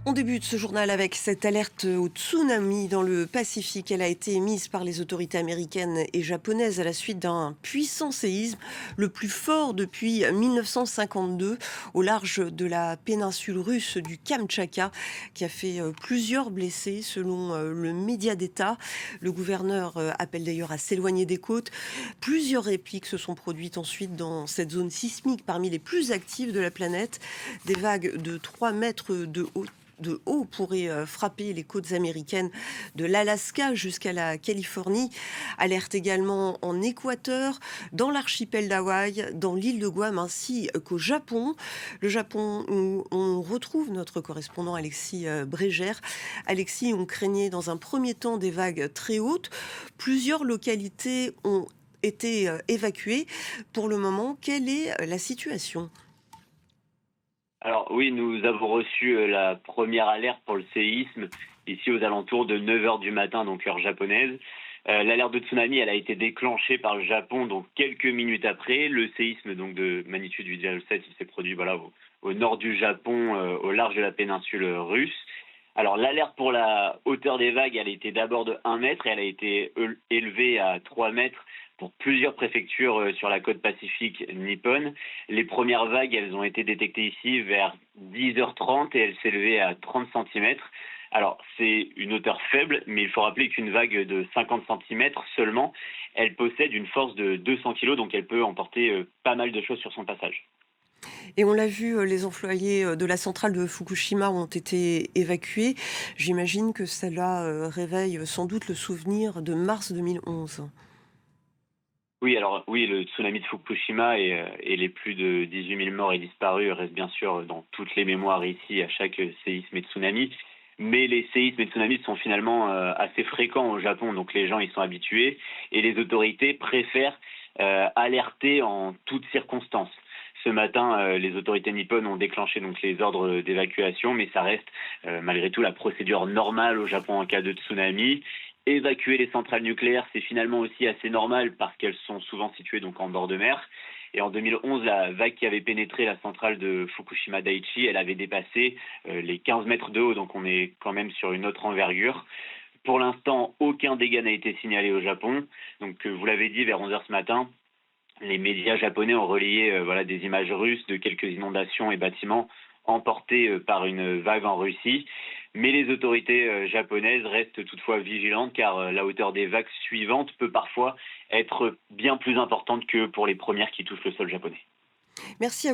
On débute ce journal avec cette alerte au tsunami dans le Pacifique. Elle a été émise par les autorités américaines et japonaises à la suite d'un puissant séisme, le plus fort depuis 1952, au large de la péninsule russe du Kamtchatka, qui a fait plusieurs blessés selon le média d'État. Le gouverneur appelle d'ailleurs à s'éloigner des côtes. Plusieurs répliques se sont produites ensuite dans cette zone sismique parmi les plus actives de la planète. Des vagues de 3 mètres de haut pourraient frapper les côtes américaines de l'Alaska jusqu'à la Californie. Alerte également en Équateur, dans l'archipel d'Hawaï, dans l'île de Guam ainsi qu'au Japon. Le Japon où on retrouve notre correspondant Alexis Brégère. Alexis, on craignait dans un premier temps des vagues très hautes. Plusieurs localités ont été évacuées. Pour le moment, quelle est la situation ? Alors oui, nous avons reçu la première alerte pour le séisme ici aux alentours de 9 heures du matin, donc heure japonaise. L'alerte de tsunami, elle a été déclenchée par le Japon donc quelques minutes après. Le séisme donc de magnitude 8,7, il s'est produit au nord du Japon, au large de la péninsule russe. Alors l'alerte pour la hauteur des vagues, elle a été d'abord de 1 mètre et elle a été élevée à 3 mètres pour plusieurs préfectures sur la côte pacifique nippone. Les premières vagues, elles ont été détectées ici vers 10h30 et elles s'élevaient à 30 centimètres. Alors, c'est une hauteur faible, mais il faut rappeler qu'une vague de 50 centimètres seulement, elle possède une force de 200 kg, donc elle peut emporter pas mal de choses sur son passage. Et on l'a vu, les employés, de la centrale de Fukushima ont été évacués. J'imagine que cela, réveille sans doute le souvenir de mars 2011. Oui, alors oui, le tsunami de Fukushima et les plus de 18 000 morts et disparus restent bien sûr dans toutes les mémoires ici à chaque séisme et tsunami. Mais les séismes et tsunamis sont finalement assez fréquents au Japon, donc les gens y sont habitués et les autorités préfèrent alerter en toutes circonstances. Ce matin, les autorités nippones ont déclenché donc les ordres d'évacuation, mais ça reste malgré tout la procédure normale au Japon en cas de tsunami. Évacuer les centrales nucléaires, c'est finalement aussi assez normal parce qu'elles sont souvent situées donc en bord de mer. Et en 2011, la vague qui avait pénétré la centrale de Fukushima Daiichi, elle avait dépassé les 15 mètres de haut, donc on est quand même sur une autre envergure. Pour l'instant, aucun dégât n'a été signalé au Japon. Donc, vous l'avez dit, vers 11 heures ce matin, les médias japonais ont relayé des images russes de quelques inondations et bâtiments emportés par une vague en Russie. Mais les autorités japonaises restent toutefois vigilantes car la hauteur des vagues suivantes peut parfois être bien plus importante que pour les premières qui touchent le sol japonais. Merci à